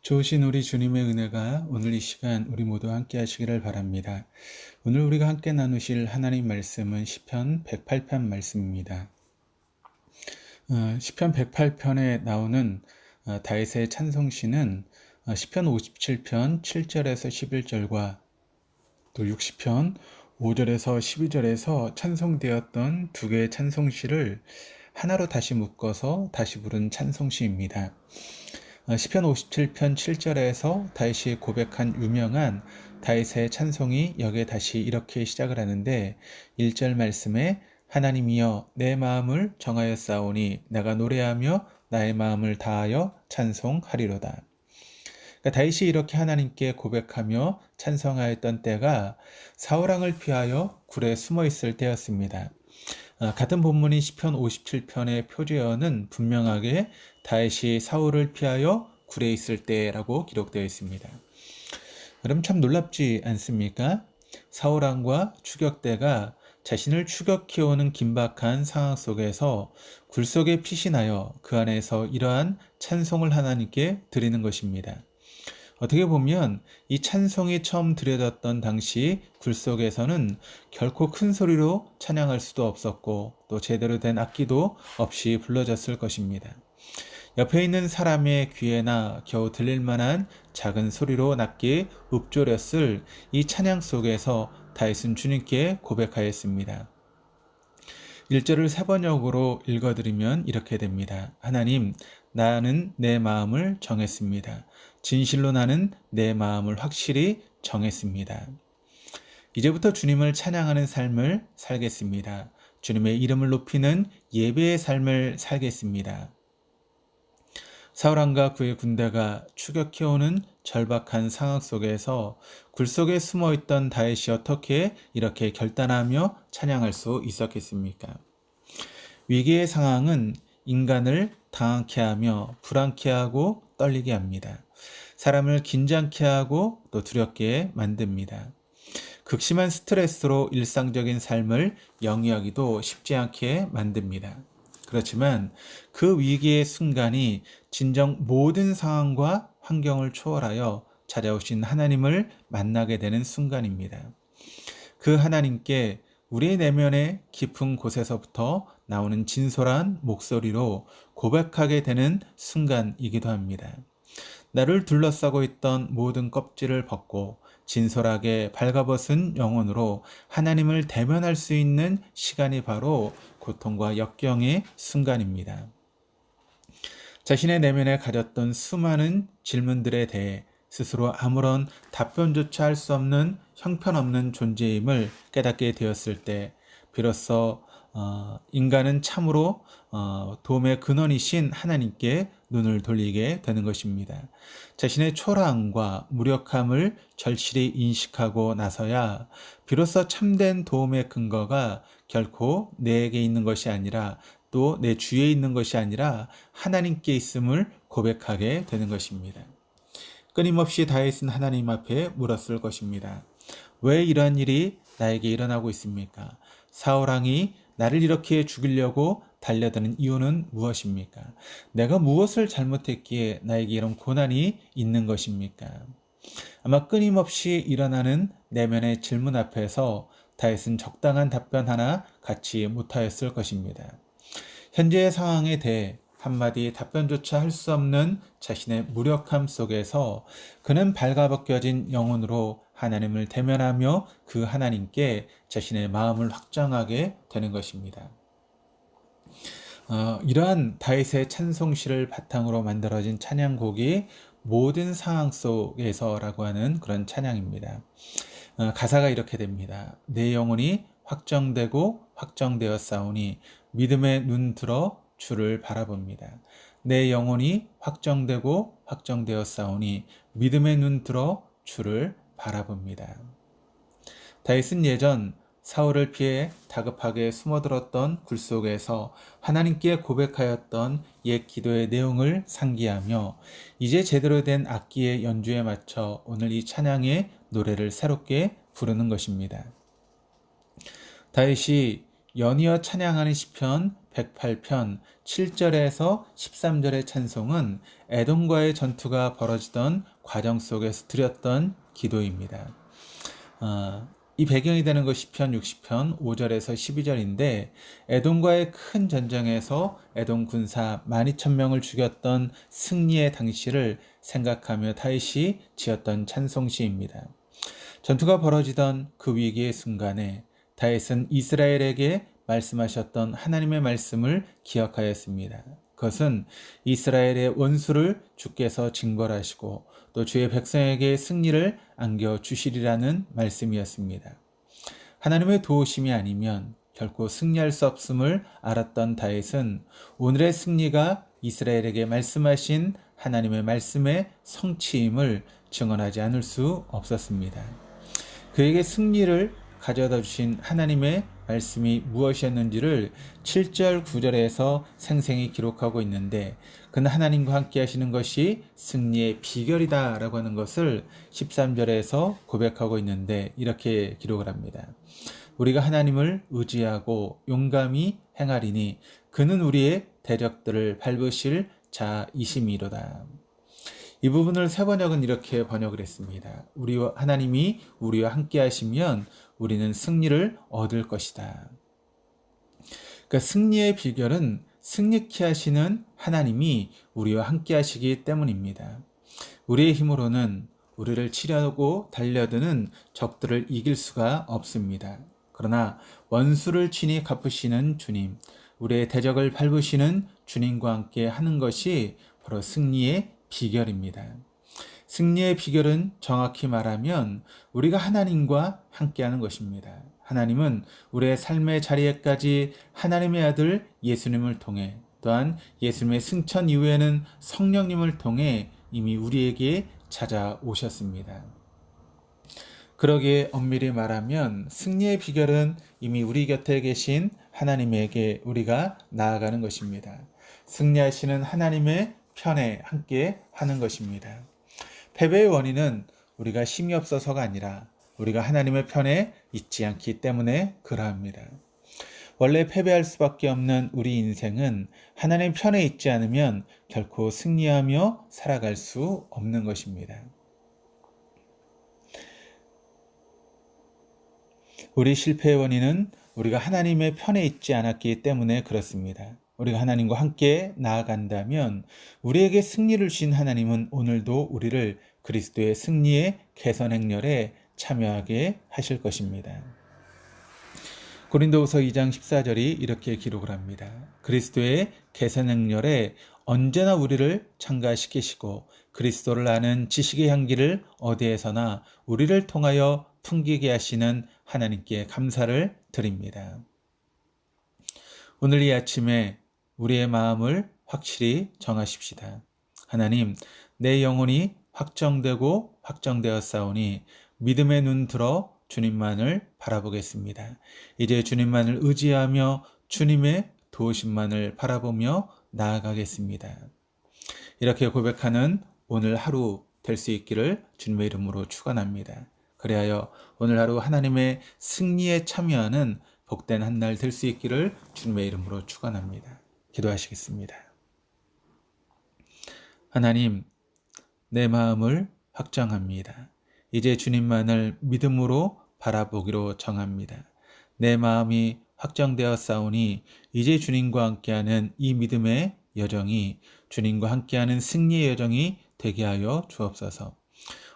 좋으신 우리 주님의 은혜가 오늘 이 시간 우리 모두 함께 하시기를 바랍니다. 오늘 우리가 함께 나누실 하나님 말씀은 시편 108편 말씀입니다. 시편 108편에 나오는 다윗의 찬송시는 시편 57편 7절에서 11절과 또 60편 5절에서 12절에서 찬송되었던 두 개의 찬송시를 하나로 다시 묶어서 다시 부른 찬송시입니다. 시편 57편 7절에서 다윗이 고백한 유명한 다윗의 찬송이 여기에 다시 이렇게 시작을 하는데 1절 말씀에 하나님이여 내 마음을 정하였사오니 내가 노래하며 나의 마음을 다하여 찬송하리로다. 그러니까 다윗이 이렇게 하나님께 고백하며 찬송하였던 때가 사울왕을 피하여 굴에 숨어 있을 때였습니다. 같은 본문인 시편 57편의 표제어는 분명하게 다윗이 사울을 피하여 굴에 있을 때라고 기록되어 있습니다. 그럼 참 놀랍지 않습니까? 사울왕과 추격대가 자신을 추격해오는 긴박한 상황 속에서 굴 속에 피신하여 그 안에서 이러한 찬송을 하나님께 드리는 것입니다. 어떻게 보면 이 찬송이 처음 드려졌던 당시 굴 속에서는 결코 큰 소리로 찬양할 수도 없었고 또 제대로 된 악기도 없이 불러졌을 것입니다. 옆에 있는 사람의 귀에나 겨우 들릴 만한 작은 소리로 낮게 읊조렸을 이 찬양 속에서 다윗은 주님께 고백하였습니다. 1절을 세번역으로 읽어드리면 이렇게 됩니다. 하나님, 나는 내 마음을 정했습니다. 진실로 나는 내 마음을 확실히 정했습니다. 이제부터 주님을 찬양하는 삶을 살겠습니다. 주님의 이름을 높이는 예배의 삶을 살겠습니다. 사울왕과 그의 군대가 추격해오는 절박한 상황 속에서 굴 속에 숨어있던 다윗이 어떻게 이렇게 결단하며 찬양할 수 있었겠습니까? 위기의 상황은 인간을 당황케 하며 불안케 하고 떨리게 합니다. 사람을 긴장케 하고 또 두렵게 만듭니다. 극심한 스트레스로 일상적인 삶을 영위하기도 쉽지 않게 만듭니다. 그렇지만 그 위기의 순간이 진정 모든 상황과 환경을 초월하여 찾아오신 하나님을 만나게 되는 순간입니다. 그 하나님께 우리의 내면의 깊은 곳에서부터 나오는 진솔한 목소리로 고백하게 되는 순간이기도 합니다. 나를 둘러싸고 있던 모든 껍질을 벗고 진솔하게 발가벗은 영혼으로 하나님을 대면할 수 있는 시간이 바로 고통과 역경의 순간입니다. 자신의 내면에 가졌던 수많은 질문들에 대해 스스로 아무런 답변조차 할 수 없는 형편없는 존재임을 깨닫게 되었을 때 비로소 인간은 참으로 도움의 근원이신 하나님께 눈을 돌리게 되는 것입니다. 자신의 초라함과 무력함을 절실히 인식하고 나서야 비로소 참된 도움의 근거가 결코 내게 있는 것이 아니라 또 내 주위에 있는 것이 아니라 하나님께 있음을 고백하게 되는 것입니다. 끊임없이 다윗은 하나님 앞에 물었을 것입니다. 왜 이러한 일이 나에게 일어나고 있습니까? 사울왕이 나를 이렇게 죽이려고 달려드는 이유는 무엇입니까? 내가 무엇을 잘못했기에 나에게 이런 고난이 있는 것입니까? 아마 끊임없이 일어나는 내면의 질문 앞에서 다윗은 적당한 답변 하나 갖지 못하였을 것입니다. 현재의 상황에 대해 한마디 답변조차 할 수 없는 자신의 무력함 속에서 그는 발가벗겨진 영혼으로 하나님을 대면하며 그 하나님께 자신의 마음을 확정하게 되는 것입니다. 이러한 다윗의 찬송시를 바탕으로 만들어진 찬양곡이 모든 상황 속에서라고 하는 그런 찬양입니다. 가사가 이렇게 됩니다. 내 영혼이 확정되고 확정되었사오니 믿음의 눈 들어 주를 바라봅니다. 내 영혼이 확정되고 확정되었사오니 믿음의 눈 들어 주를 바라봅니다. 다윗은 예전 사울을 피해 다급하게 숨어들었던 굴 속에서 하나님께 고백하였던 옛 기도의 내용을 상기하며 이제 제대로 된 악기의 연주에 맞춰 오늘 이 찬양의 노래를 새롭게 부르는 것입니다. 다윗이 연이어 찬양하는 시편 108편 7절에서 13절의 찬송은 에돔과의 전투가 벌어지던 과정 속에서 드렸던 기도입니다. 이 배경이 되는 것이 시편 60편 5절에서 12절인데 에돔과의 큰 전쟁에서 에돔 군사 12,000명을 죽였던 승리의 당시를 생각하며 다윗이 지었던 찬송시입니다. 전투가 벌어지던 그 위기의 순간에 다윗은 이스라엘에게 말씀하셨던 하나님의 말씀을 기억하였습니다. 그것은 이스라엘의 원수를 주께서 징벌하시고 또 주의 백성에게 승리를 안겨주시리라는 말씀이었습니다. 하나님의 도우심이 아니면 결코 승리할 수 없음을 알았던 다윗은 오늘의 승리가 이스라엘에게 말씀하신 하나님의 말씀의 성취임을 증언하지 않을 수 없었습니다. 그에게 승리를 가져다 주신 하나님의 말씀이 무엇이었는지를 7절 9절에서 생생히 기록하고 있는데 그는 하나님과 함께 하시는 것이 승리의 비결이다 라고 하는 것을 13절에서 고백하고 있는데 이렇게 기록을 합니다. 우리가 하나님을 의지하고 용감히 행하리니 그는 우리의 대적들을 밟으실 자이심이로다. 이 부분을 세 번역은 이렇게 번역을 했습니다. 하나님이 우리와 함께 하시면 우리는 승리를 얻을 것이다. 그러니까 승리의 비결은 승리케 하시는 하나님이 우리와 함께 하시기 때문입니다. 우리의 힘으로는 우리를 치려고 달려드는 적들을 이길 수가 없습니다. 그러나 원수를 친히 갚으시는 주님, 우리의 대적을 밟으시는 주님과 함께 하는 것이 바로 승리의 비결입니다. 승리의 비결은 정확히 말하면 우리가 하나님과 함께하는 것입니다. 하나님은 우리의 삶의 자리에까지 하나님의 아들 예수님을 통해 또한 예수님의 승천 이후에는 성령님을 통해 이미 우리에게 찾아오셨습니다. 그러기에 엄밀히 말하면 승리의 비결은 이미 우리 곁에 계신 하나님에게 우리가 나아가는 것입니다. 승리하시는 하나님의 편에 함께 하는 것입니다. 패배의 원인은 우리가 힘이 없어서가 아니라 우리가 하나님의 편에 있지 않기 때문에 그러합니다. 원래 패배할 수밖에 없는 우리 인생은 하나님 편에 있지 않으면 결코 승리하며 살아갈 수 없는 것입니다. 우리 실패의 원인은 우리가 하나님의 편에 있지 않았기 때문에 그렇습니다. 우리가 하나님과 함께 나아간다면 우리에게 승리를 주신 하나님은 오늘도 우리를 그리스도의 승리의 개선 행렬에 참여하게 하실 것입니다. 고린도후서 2장 14절이 이렇게 기록을 합니다. 그리스도의 개선 행렬에 언제나 우리를 참가시키시고 그리스도를 아는 지식의 향기를 어디에서나 우리를 통하여 풍기게 하시는 하나님께 감사를 드립니다. 오늘 이 아침에 우리의 마음을 확실히 정하십시다. 하나님, 내 영혼이 확정되고 확정되었사오니 믿음의 눈 들어 주님만을 바라보겠습니다. 이제 주님만을 의지하며 주님의 도우심만을 바라보며 나아가겠습니다. 이렇게 고백하는 오늘 하루 될 수 있기를 주님의 이름으로 축원합니다. 그리하여 오늘 하루 하나님의 승리에 참여하는 복된 한 날 될 수 있기를 주님의 이름으로 축원합니다. 기도하시겠습니다. 하나님, 내 마음을 확정합니다. 이제 주님만을 믿음으로 바라보기로 정합니다. 내 마음이 확정되었사오니 이제 주님과 함께하는 이 믿음의 여정이 주님과 함께하는 승리의 여정이 되게 하여 주옵소서.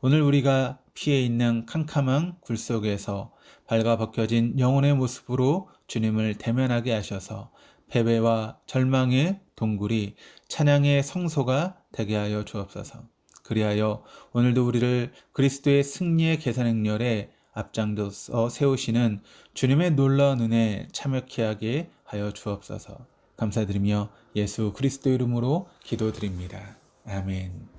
오늘 우리가 피해 있는 캄캄한 굴 속에서 발가벗겨진 영혼의 모습으로 주님을 대면하게 하셔서 패배와 절망의 동굴이 찬양의 성소가 되게 하여 주옵소서. 그리하여 오늘도 우리를 그리스도의 승리의 개선 행렬에 앞장서서 세우시는 주님의 놀라운 은혜에 참여케 하게 하여 주옵소서. 감사드리며 예수 그리스도 이름으로 기도드립니다. 아멘.